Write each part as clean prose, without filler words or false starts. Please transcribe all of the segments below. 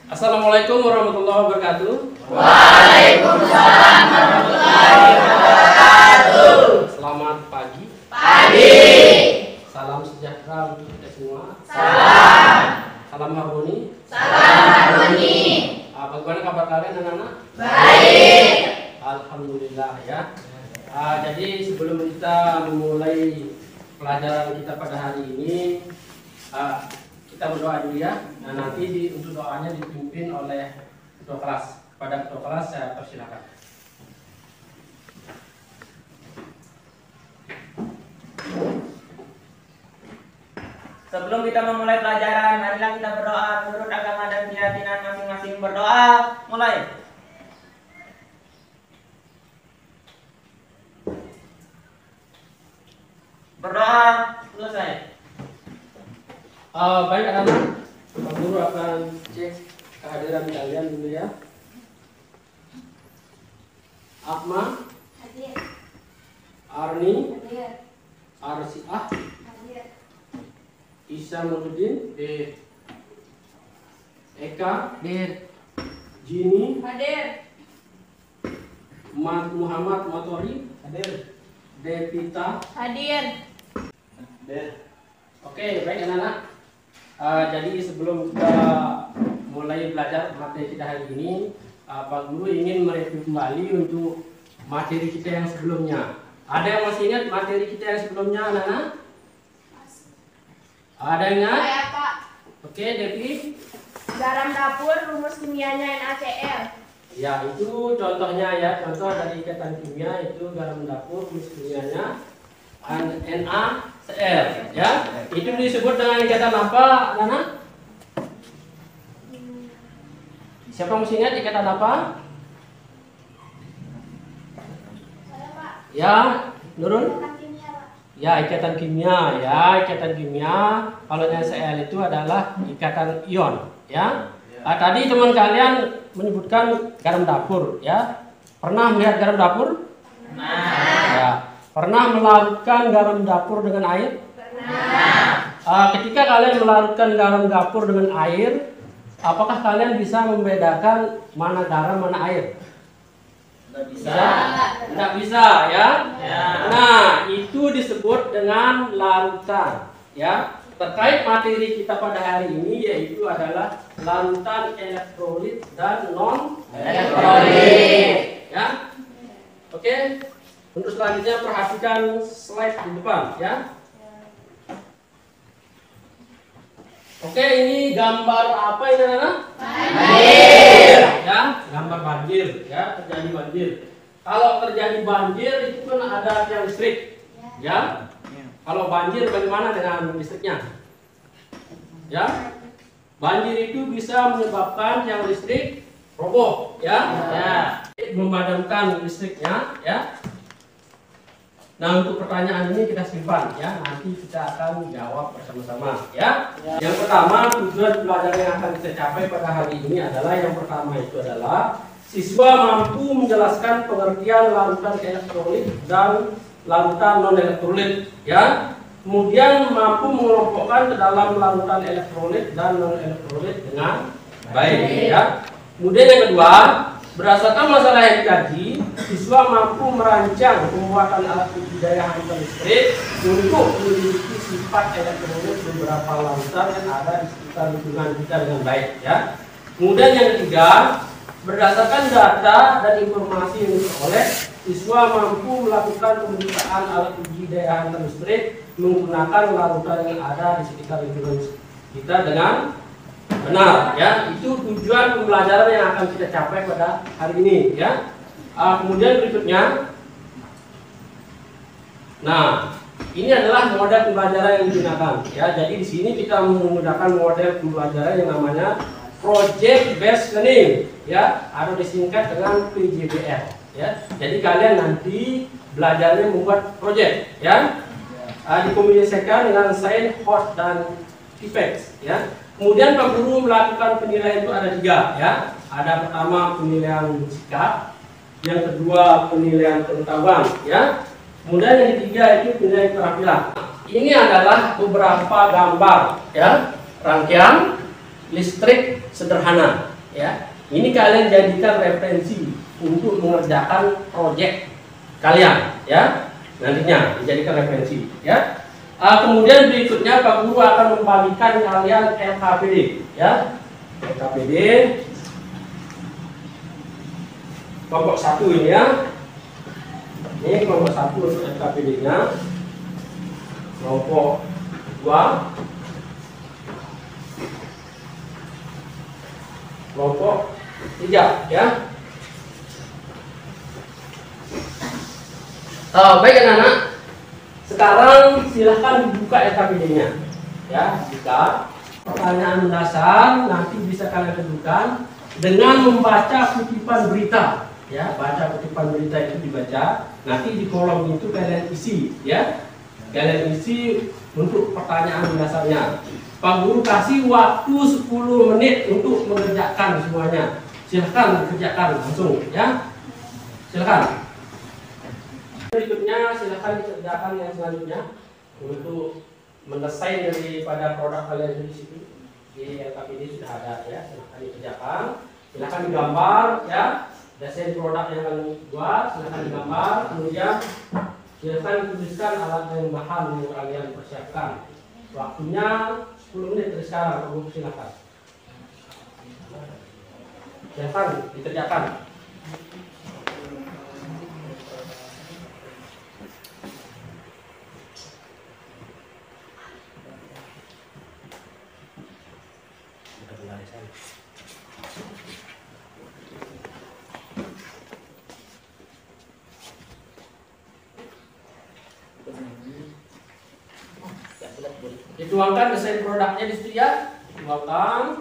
Assalamualaikum warahmatullahi wabarakatuh. Waalaikumsalam warahmatullahi wabarakatuh. Selamat pagi. Pagi. Salam sejahtera untuk kita semua. Salam. Salam harmoni. Salam harmoni. Bagaimana kabar kalian anak-anak? Baik. Alhamdulillah ya. Jadi sebelum kita memulai pelajaran kita pada hari ini, kita berdoa dulu ya. Nah, nanti untuk doanya dipimpin oleh ketua kelas. Kepada ketua kelas saya persilakan. Sebelum kita memulai pelajaran, marilah kita berdoa menurut agama dan keyakinan masing-masing. Berdoa, mulai. Berdoa, selesai. Baik anak-anak, Pak Guru akan cek kehadiran kalian dulu ya. Akma, Hadir. Arni, Hadir. Arsiah, Hadir. Isa Nurdin, Eka, Jini, Hadir. Muhammad Motori, Devita. Hadir. Oke, baik anak-anak. Jadi sebelum kita mulai belajar materi kita hari ini, Pak Guru ingin mereview kembali untuk materi kita yang sebelumnya. Ada yang masih ingat materi kita yang sebelumnya, anak-anak? Ada yang ingat? Saya Pak. Oke, Devi. Garam dapur, rumus kimianya NaCl. Ya, itu contohnya ya. Contoh dari ikatan kimia itu garam dapur, rumus kimianya NaCl ya. Itu disebut dengan ikatan apa, anak-anak? Siapa masih ingat ikatan apa? Saya Pak. Ya, Nurul? Ikatan kimia Pak. Ya, ikatan kimia ya, ikatan kimia. Kalau NaCl itu adalah ikatan ion ya. Tadi teman kalian menyebutkan garam dapur ya. Pernah melihat garam dapur? Ya. Pernah melarutkan garam dapur dengan air? Pernah. Ketika kalian melarutkan garam dapur dengan air, apakah kalian bisa membedakan mana garam mana air? Tidak bisa ya. Nah, itu disebut dengan larutan ya. Terkait materi kita pada hari ini yaitu adalah larutan elektrolit dan non elektrolit ya. Oke. Untuk selanjutnya perhatikan slide di depan ya. Oke, ini gambar apa ini anak-anak? Banjir. Ya, gambar banjir ya, terjadi banjir. Kalau terjadi banjir itu kan ada tiang listrik ya. Kalau banjir bagaimana dengan listriknya? Ya. Banjir itu bisa menyebabkan tiang listrik roboh ya. Memadamkan listriknya ya. Nah, untuk pertanyaan ini kita simpan ya, nanti kita akan jawab bersama-sama ya. Yang pertama, tujuan pelajaran yang akan kita capai pada hari ini adalah yang pertama itu adalah siswa mampu menjelaskan pengertian larutan elektrolit dan larutan non elektrolit ya. Kemudian mampu mengelompokkan ke dalam larutan elektrolit dan non elektrolit dengan baik ya. Kemudian yang kedua, berdasarkan masalah yang dikaji, siswa mampu merancang pembuatan alat uji daya hantar listrik untuk memiliki sifat elektrolit beberapa larutan yang ada di sekitar lingkungan kita dengan baik ya. Kemudian yang ketiga, berdasarkan data dan informasi yang diperoleh, siswa mampu melakukan pemeriksaan alat uji daya hantar listrik menggunakan larutan yang ada di sekitar lingkungan kita dengan benar ya. Itu tujuan pembelajaran yang akan kita capai pada hari ini ya. Kemudian berikutnya, nah ini adalah model pembelajaran yang digunakan ya. Jadi di sini kita menggunakan model pembelajaran yang namanya project based learning ya, atau disingkat dengan PJBL ya. Jadi kalian nanti belajarnya membuat project ya, dikomunikasikan dengan sign, host dan effects ya. Kemudian Pak Guru melakukan penilaian itu ada 3 ya. Ada pertama penilaian sikap, yang kedua penilaian pengetahuan ya. Kemudian yang ketiga itu penilaian keterampilan. Ini adalah beberapa gambar ya, rangkaian listrik sederhana ya. Ini kalian jadikan referensi untuk mengerjakan proyek kalian, ya. Nantinya dijadikan referensi, ya. Kemudian berikutnya Pak Guru akan membagikan kalian LKPD, ya. LKPD kelompok 1 ini ya. Ini kelompok 1 untuk LKPD-nya. Kelompok 2, kelompok 3 ya. Baik anak-anak, sekarang silahkan dibuka LKPD-nya ya. Jika pertanyaan mendasar nanti bisa kalian tentukan dengan membaca kutipan berita ya. Baca kutipan berita itu dibaca, nanti di kolom itu kalian isi ya. Kalian isi untuk pertanyaan mendasarnya. Pak Guru kasih waktu 10 menit untuk mengerjakan semuanya. Silahkan dikerjakan langsung ya. Silahkan. Berikutnya silahkan dikerjakan yang selanjutnya untuk mendesain daripada produk kalian di situ. Di LKPD sudah ada ya. Silahkan dikerjakan. Silahkan digambar ya. Desain produk yang kalian buat silahkan digambar. Kemudian silahkan tuliskan alat dan bahan yang kalian persiapkan. Waktunya 10 menit dari sekarang. Kamu silahkan. Silahkan dikerjakan. Dituangkan desain produknya di situ ya. Tuangkan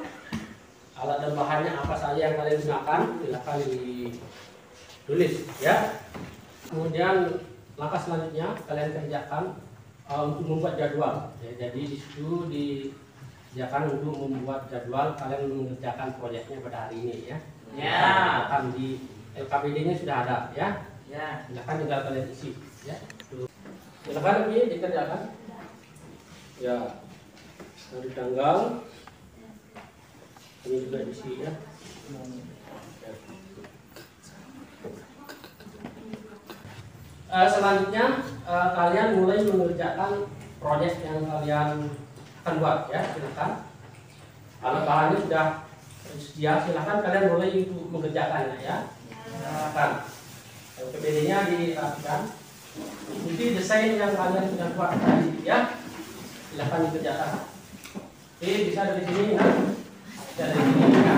alat dan bahannya apa saja yang kalian gunakan, silakan ditulis ya. Kemudian langkah selanjutnya kalian kerjakan untuk membuat jadwal ya. Jadi di situ dikerjakan untuk membuat jadwal kalian mengerjakan proyeknya pada hari ini ya. Ya. Akan di LKPD-nya sudah ada ya. Ya. Silakan tinggal kalian isi ya. Silakan ini dikerjakan. Ya, hari tanggal ini juga isi ya. Selanjutnya kalian mulai mengerjakan proyek yang kalian akan buat ya. Silakan. Alat bahannya sudah tersedia, silakan kalian mulai untuk mengerjakannya ya. Silakan. LKPD-nya dirapikan. Ikuti desain yang kalian sudah buat tadi ya. Silakan dikerjakan. Oke, bisa dari sini ya. Bisa dari sini ya.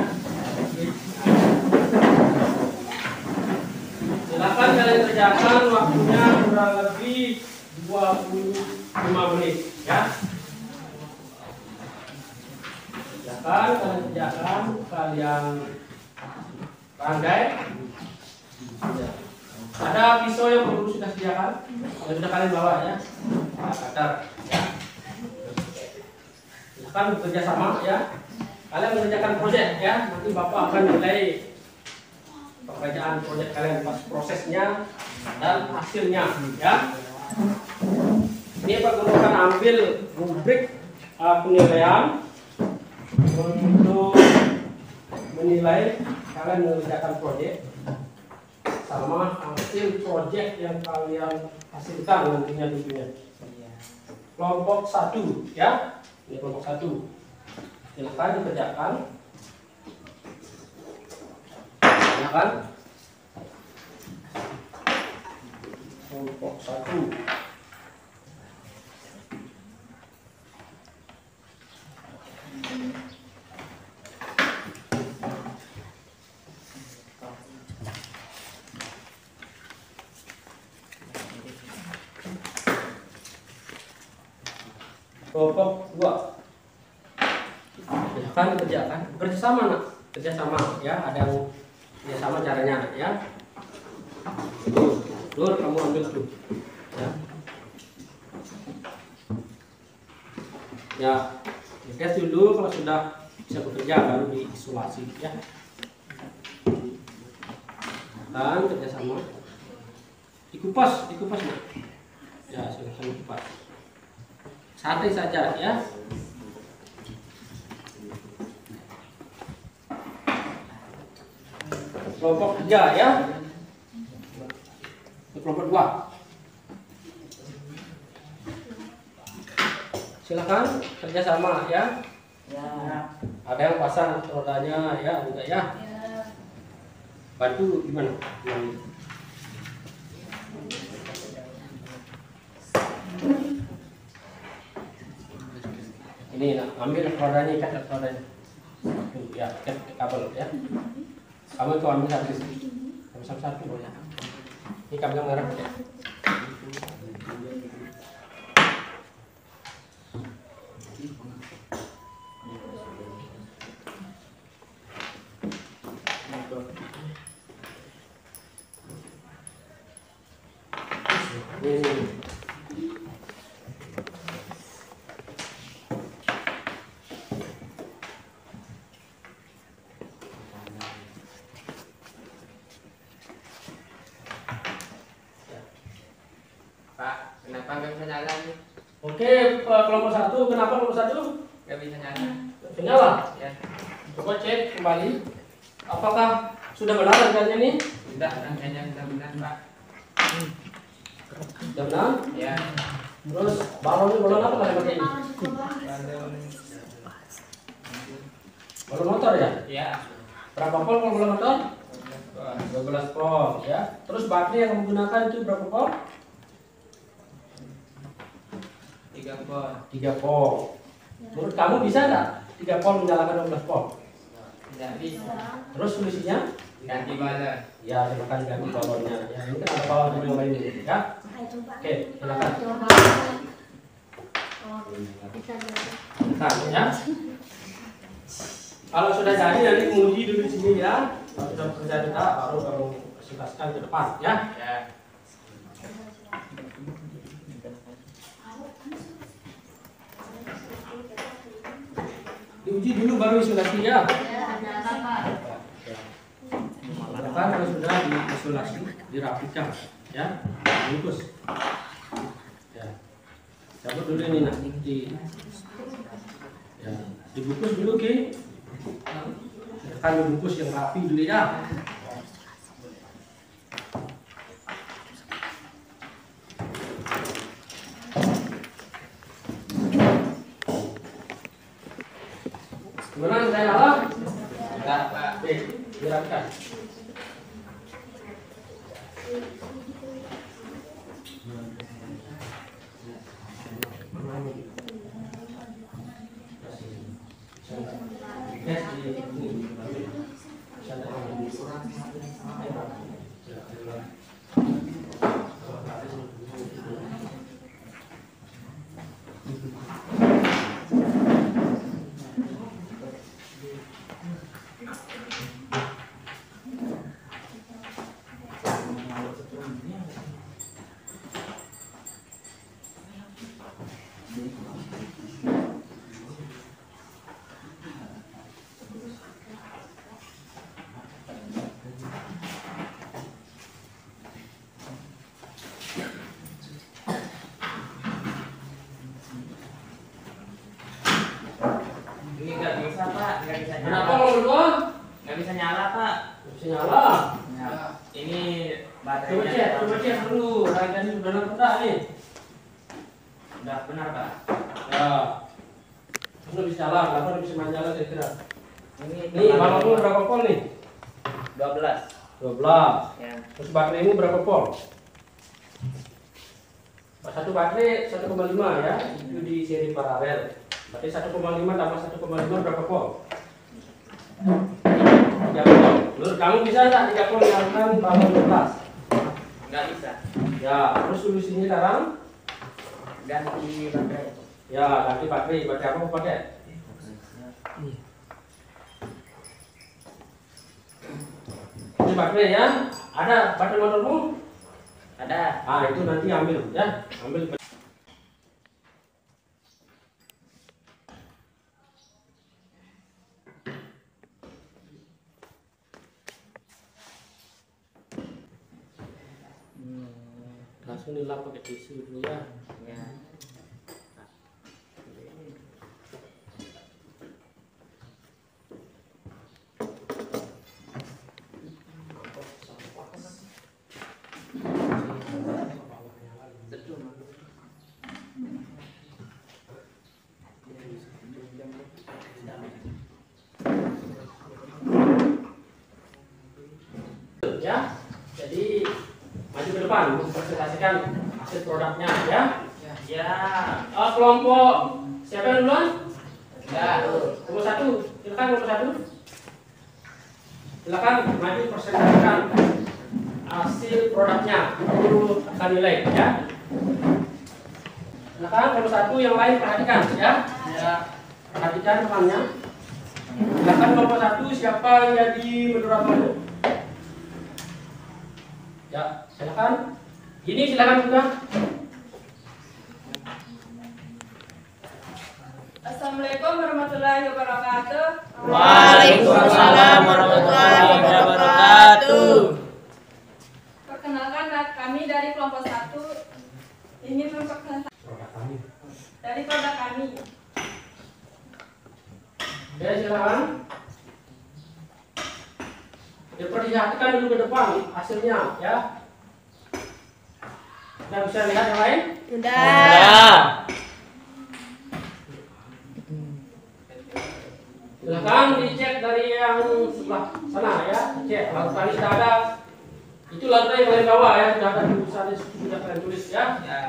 Silakan kalian kerjakan, waktunya kurang lebih 25 menit ya. Silakan kalian kerjakan, kalian rangkai. Ya. Ada pisau yang perlu sudah sediakan, yang sudah kalian bawa ya. Cutter ya. Silakan bekerja sama ya. Kalian mengerjakan proyek ya. Nanti Bapak akan nilai pekerjaan proyek kalian, pas prosesnya dan hasilnya ya. Ini Pak Guru akan ambil rubrik penilaian untuk menilai kalian mengerjakan proyek sama hasil proyek yang kalian hasilkan nantinya tentunya. Kelompok 1 ya. Ini kelompok 1. Silakan dikerjakan. Silakan. Kelompok 1. Kelompok 2. Silakan dikerjakan. Bekerja sama nak. Kerja sama ya. Ada yang kerja sama caranya ya. Dur, kamu ambil tuh. Ya. Ya. Tes dulu kalau sudah bisa bekerja baru diisolasi ya. Dan kerja sama. Dikupas nak. Ya, silakan dikupas. Santai saja ya. Kelompok 3 ya. Kelompok 2. Silakan kerjasama ya. Ya. Ada yang pasang rodanya ya, enggak ya? Bantu gimana? Ini nah, ambil rodanya, ikat rodanya. Tuh, ya, ikat kabel ya. Kamu tuh ambil satu, satu ya. Ini kabel merah ya. Pak, kenapa nggak bisa nyala nih? Oke, kelompok 1, kenapa kelompok 1? Nggak bisa nyala. Nyala. Ya. Coba cek kembali. Apakah sudah benar angkanya ini? Sudah, rangkaiannya sudah benar, Pak. Sudah benar? Ya. Terus balon apa kalian pakai ini? Balon motor ya? Ya. Berapa volt kalau balon motor? 12 volt ya. Terus baterai yang kamu gunakan itu berapa volt? 3 volt. 3 volt. Menurut kamu bisa nggak 3 volt menyalakan 12 volt? Tidak bisa. Terus solusinya? Ganti balon. Ya, silakan ganti balonnya. Ya, ini kan ada balon yang lain ini ya. Oke, silakan. Nah, ya. Kalau sudah jadi nanti menguji dulu di sini ya. Kalau sudah terjadi baru kamu presentasikan ke depan ya. Ya. Diuji dulu baru isolasi ya. Kan kalau sudah diisolasi, dirapikan ya, bungkus. Ya. Cabut dulu ini nanti. Ya, dibungkus dulu Ki. Tekan dibungkus yang rapi dulu ya. Gimana saya nyala? Sudah, Pak. Oke, dirapikan. Ini nggak bisa, Pak. Nggak bisa Kenapa nyala. kalau berdua? Nggak bisa nyala, Pak. Bisa nyala. Ya. Ini Coba baterainya. cek dulu. Rangkaian sudah benar enggak nih? Sudah benar, Pak. Ya. Sudah bisa nyala, kenapa bisa menyala kira-kira? Ini Nih, balonmu berapa volt nih? 12. 12. Ya. Terus bateraimu berapa volt? Satu baterai 1,5 ya, itu di seri paralel. Berarti 1,5 tambah 1,5 berapa volt? 3 volt. Menurut kamu bisa nggak 3 volt menyalakan balon 12? Nggak bisa. Ya, terus solusinya sekarang? Ganti baterai. Ya, ganti baterai. Baterai apa mau pakai? Ini baterai ya. Ada baterai motormu? Ada. Ah, itu nanti ambil ya. Ambil. Langsung dilap pakai tisu dulu ya. Ya. ya. Jadi maju ke depan mempresentasikan hasil produknya ya. Ya. Kelompok siapa yang duluan? Ya. Nomor 1, silakan nomor 1. Silakan maju presentasikan hasil produknya. Guru akan nilai ya. Silakan nomor 1 yang lain perhatikan ya. Ya. Perhatikan temannya. Silakan nomor 1 siapa yang jadi moderatornya? Ya, silakan. Ini silakan juga. Assalamualaikum warahmatullahi wabarakatuh. Waalaikumsalam warahmatullahi wabarakatuh. Perkenalkan kami dari kelompok 1 ingin memperkenalkan Produk kami. dari produk kami. Ya, silakan. Diperlihatkan dulu ke depan hasilnya ya. Kita bisa lihat yang lain? Ya. Silakan dicek dari yang sebelah sana ya, dicek. Lalu tadi sudah ada, itu lalu yang paling bawah ya, sudah ada tulisan sudah kalian tulis ya. Ya.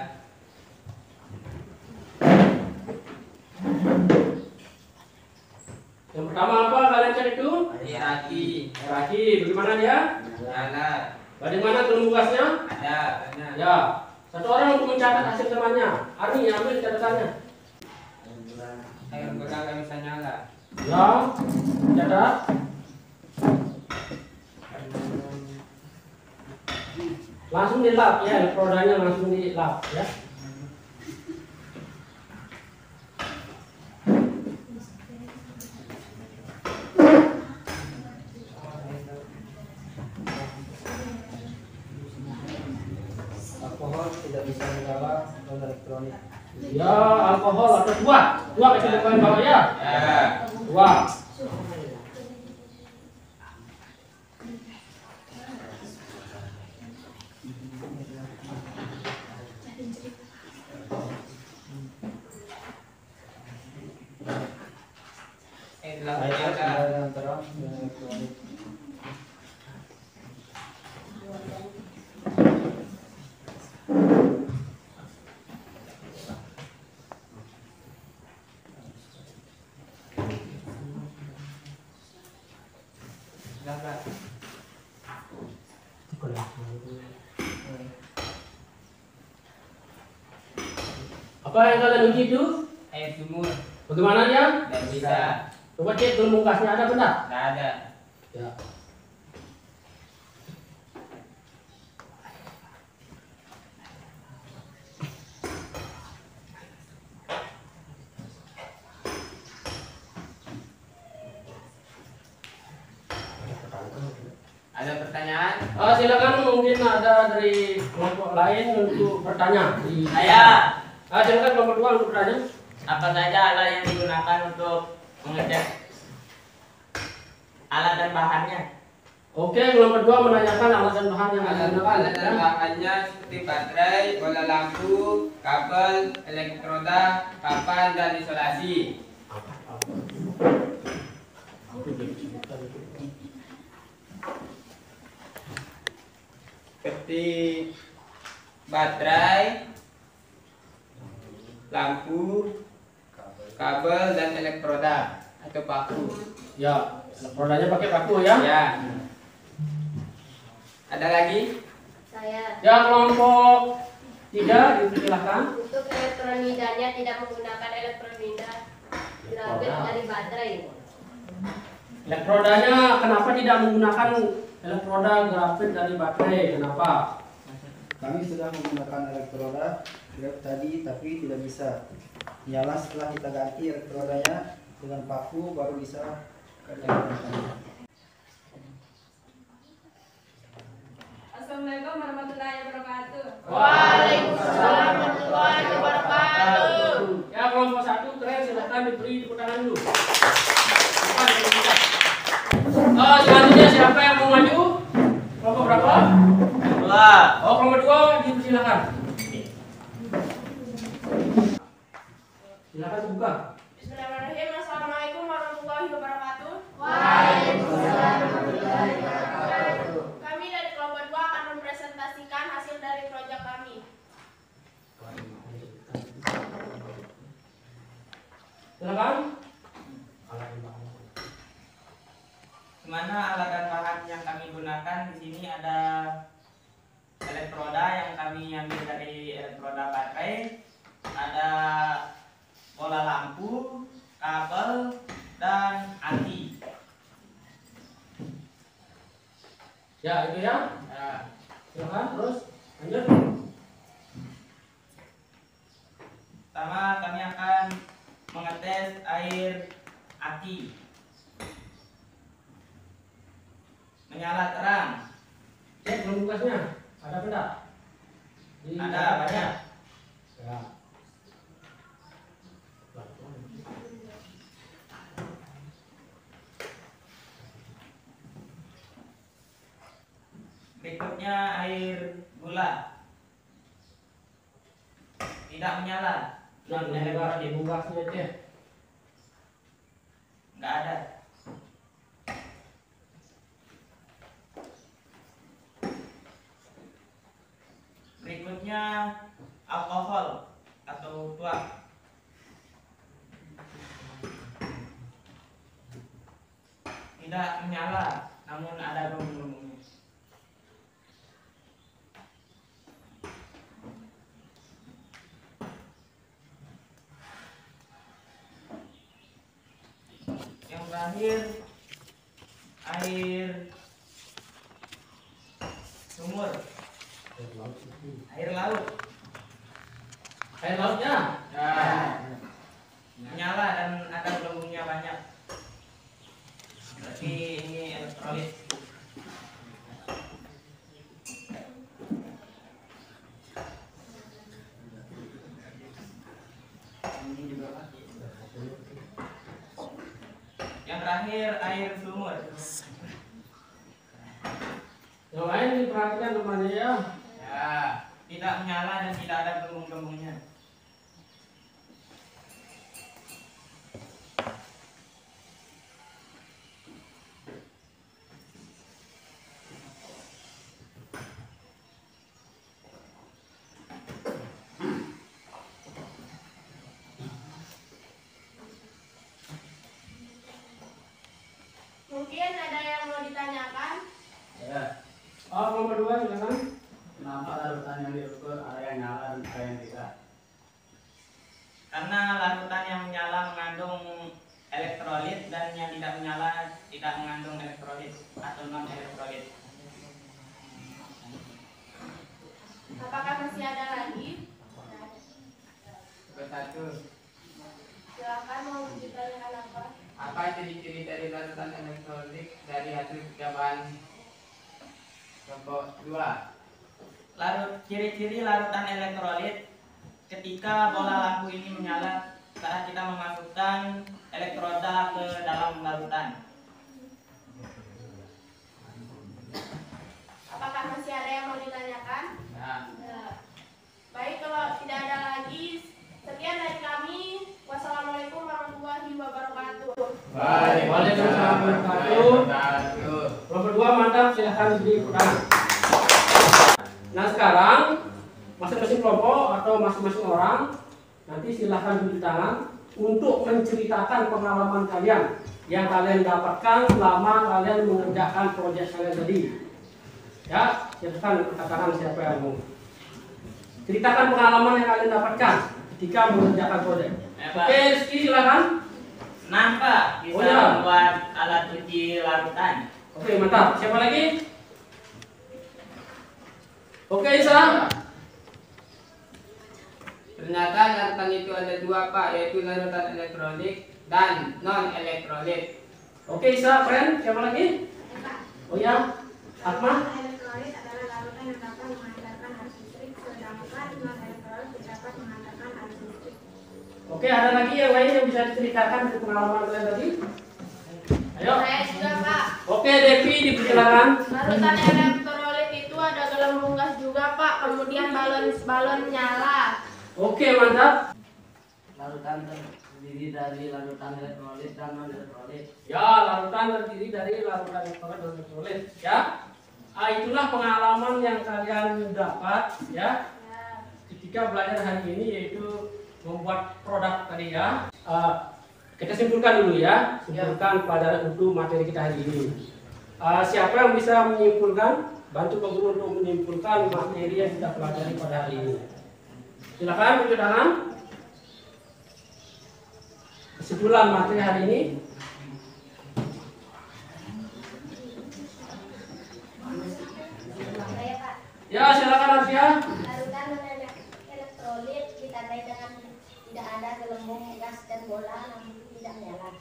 Yang pertama apa kalian cek itu? Hierarki. Hierarki, bagaimana dia? Ada. Bagaimana telur gasnya? Ada. Banyak. Ya, satu orang untuk mencatat hasil temannya. Arni ambil catatannya. Air bekas kami bisa nyala. Ya, catat. Langsung di lap ya, elektrodanya langsung di lap ya. Alkohol tidak bisa dibawa ke elektronik. Ya, alkohol ada dua kecil bawah ya. Ya. Dua. Dalam Air ada. ada antara dengan elektronik. Apa yang kalian uji itu? Air sumur. Bagaimana dia? Tidak bisa. Coba cek telur gasnya ada benar? Tidak ada. Ya. Ada pertanyaan? Silakan mungkin ada dari kelompok lain untuk bertanya. Saya. Silakan kelompok 2 untuk bertanya. Apa saja alat yang digunakan untuk mengecek alat dan bahannya? Oke, kelompok 2 menanyakan alat dan bahan yang Alat digunakan. dan Ya. bahannya seperti baterai, bola lampu, kabel, elektroda, papan, dan isolasi. Seperti baterai, lampu, kabel, dan elektroda atau paku. Ya, rodanya pakai paku ya. Ya. Ada lagi? Saya Ya, kelompok 3 dipersilahkan. untuk elektronidanya tidak menggunakan elektronida grafit dari baterai. Elektrodanya kenapa tidak menggunakan elektroda grafit dari baterai? Kenapa? Kami sudah menggunakan elektroda grab tadi tapi tidak bisa nyala. Setelah kita ganti elektrodanya dengan paku baru bisa nyala. Assalamualaikum warahmatullahi wabarakatuh. Waalaikumsalam warahmatullahi wabarakatuh. Ya, kelompok 1 keren, silahkan diberi tepuk tangan dulu. Selanjutnya siapa yang mau maju? Kelompok berapa? 2. Kelompok 2 dipersilakan. Silakan buka. Bismillahirrahmanirrahim. Assalamualaikum warahmatullahi wabarakatuh. Waalaikumsalam warahmatullahi wabarakatuh. Kami dari di mana alat dan bahan yang kami gunakan di sini ada elektroda yang kami ambil dari elektroda baterai, ada bola lampu, kabel, dan aki. Ya, itu ya. Ya. Silakan terus lanjut. Pertama kami akan mengetes air aki. Menyala terang. Cek belum tugasnya. Ada benda? Ada banyak. Ya. Berikutnya air gula. Tidak menyala. Non elektrolit. Tugasnya cek. Nggak ada. Berikutnya alkohol atau tuak. Tidak menyala, namun ada gelembung-gelembungnya. Yang terakhir air sumur, air laut. Air lautnya. Ya. Menyala dan ada gelembungnya banyak. Berarti ini elektrolit. Yang terakhir air sumur. Yang lain diperhatikan temannya ya. Ya, tidak menyala dan tidak ada gelembung-gelembungnya. Mungkin ada yang mau ditanyakan? Ya. Oh, nomor 2 silakan. Kenapa larutan yang diukur ada yang nyala dan ada yang tidak? Karena larutan yang menyala mengandung elektrolit dan yang tidak menyala tidak mengandung elektrolit atau non elektrolit. Apakah masih ada lagi? Satu. Silakan mau ditanyakan apa? Apa ciri-ciri dari larutan elektrolit dari hasil percobaan kelompok 2? Ciri-ciri larutan elektrolit ketika bola lampu ini menyala saat kita memasukkan elektroda ke dalam larutan. Apakah masih ada yang mau ditanyakan? Ya. Ya. Baik, kalau tidak ada lagi, sekian dari kami. Wassalamualaikum warahmatullahi wabarakatuh. Baik. Waalaikumsalam warahmatullahi wabarakatuh. Nomor 2 mantap, silahkan dipegang. Nah sekarang masing-masing kelompok atau masing-masing orang nanti silahkan cuci tangan untuk menceritakan pengalaman kalian yang kalian dapatkan selama kalian mengerjakan proyek kalian tadi. Ya, silahkan katakan siapa yang mau. Ceritakan pengalaman yang kalian dapatkan ketika mengerjakan proyek. Oke, Rizky silahkan. Nampak bisa Oh, ya. membuat alat cuci larutan. Oke, mantap. Siapa lagi? Oke, Isa. Ternyata larutan itu ada dua, Pak, yaitu larutan elektrolit dan non elektrolit. Oke, Isa, keren. Siapa lagi? Oh ya, Atma. Elektrolit adalah larutan yang dapat menghantarkan arus listrik, sedangkan non-elektrolit dapat menghantarkan arus listrik. Oke, ada lagi yang lain yang bisa diceritakan dari pengalaman kalian tadi? Ayo. Saya juga, Pak. Oke, Devi, dipersilakan. Larutan elektrolit itu ada gelembung gas juga, Pak. Kemudian balon nyala. Oke, mantap. Larutan terdiri dari larutan elektrolit dan non elektrolit. Ya, larutan terdiri dari larutan elektrolit dan elektrolit. Ya, itulah pengalaman yang kalian dapat ya ketika belajar hari ini, yaitu membuat produk tadi ya. Kita simpulkan dulu ya, simpulkan pelajaran untuk materi kita hari ini. Siapa yang bisa menyimpulkan? Bantu Pak Guru untuk menyimpulkan materi yang kita pelajari pada hari ini. Silakan tunjuk tangan. Kesimpulan materi hari ini. Saya Pak, Ya, silakan Arsia. larutan elektrolit ditandai dengan tidak ada gelembung gas dan bola namun tidak menyala.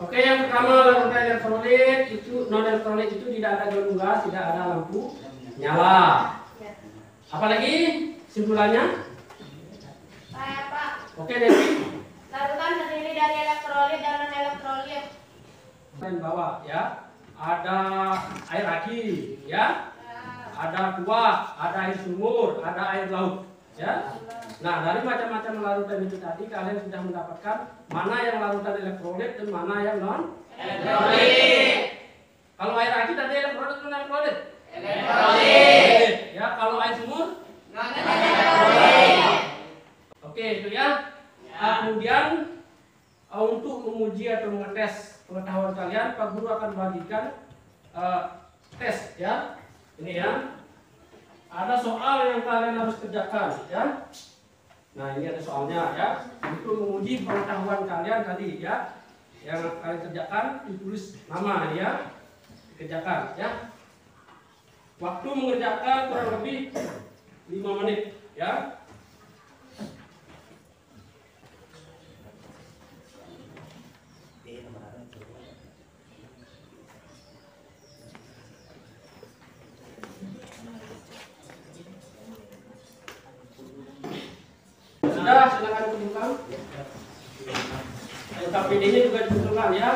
Oke, yang pertama larutan elektrolit itu non elektrolit itu tidak ada gelembung gas, tidak ada lampu nyala. Ya. Apalagi simpulannya? Saya Pak, Oke, Devi. larutan terdiri dari elektrolit dan non elektrolit. Kalian bawa ya. Ada air aki, ya. Ada kuah, ada air sumur, ada air laut, ya. Nah, dari macam-macam larutan itu tadi kalian sudah mendapatkan mana yang larutan elektrolit dan mana yang non Elektrolit. Kalau air aki tadi elektrolit atau non elektrolit? Elektrolit. Ya, kalau air sumur? Non-elektrolit. Oke, itu ya. Kemudian untuk menguji atau mengetes pengetahuan kalian, Pak Guru akan bagikan tes ya. Ini ya. Ada soal yang kalian harus kerjakan ya. Nah, ini ada soalnya ya. Untuk menguji pengetahuan kalian tadi ya. Yang kalian kerjakan ditulis nama ya. Dikerjakan ya. Waktu mengerjakan kurang lebih 5 menit ya. Sudah, silakan kumpulkan. KPD-nya juga dikumpulkan ya.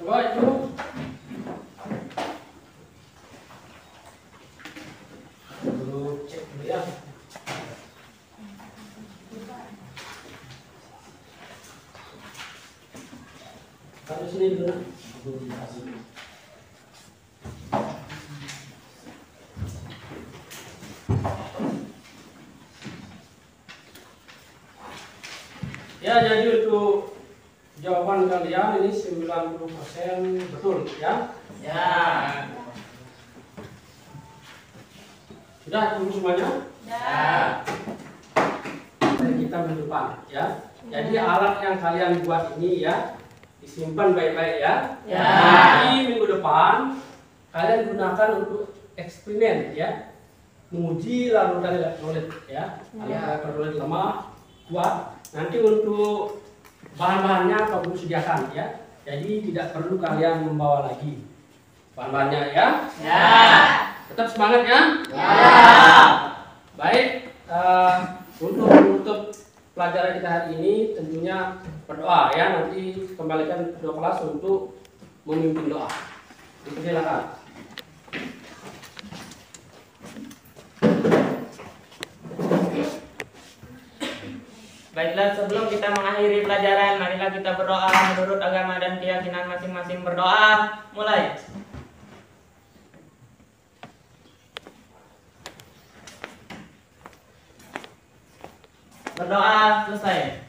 Coba itu. Dulu cek dulu ya. Taruh sini dulu. Ya, jadi untuk jawaban kalian ini 90% betul ya. Ya. Sudah tunggu semuanya? Ya. Mari kita minggu depan ya. Jadi alat yang kalian buat ini ya disimpan baik-baik ya. Ya. Nanti minggu depan kalian gunakan untuk eksperimen ya. Menguji larutan elektrolit ya. Larutan elektrolit lemah, kuat. Nanti untuk bahan-bahannya Pak Guru sediakan ya. Jadi tidak perlu kalian membawa lagi bahan-bahannya ya. Ya. Tetap semangat ya. Ya. Baik, untuk menutup pelajaran kita hari ini tentunya berdoa ya. Nanti kembalikan kedua kelas untuk memimpin doa. Silakan. Baiklah, sebelum kita mengakhiri pelajaran, marilah kita berdoa menurut agama dan keyakinan masing-masing. Berdoa, mulai. Berdoa, selesai.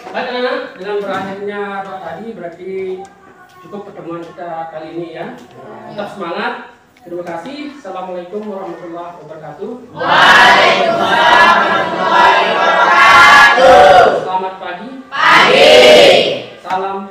Baik anak, dengan berakhirnya doa tadi berarti cukup pertemuan kita kali ini ya. Tetap semangat. Terima kasih. Assalamualaikum warahmatullahi wabarakatuh. Waalaikumsalam warahmatullahi wabarakatuh. Selamat pagi. Pagi. Salam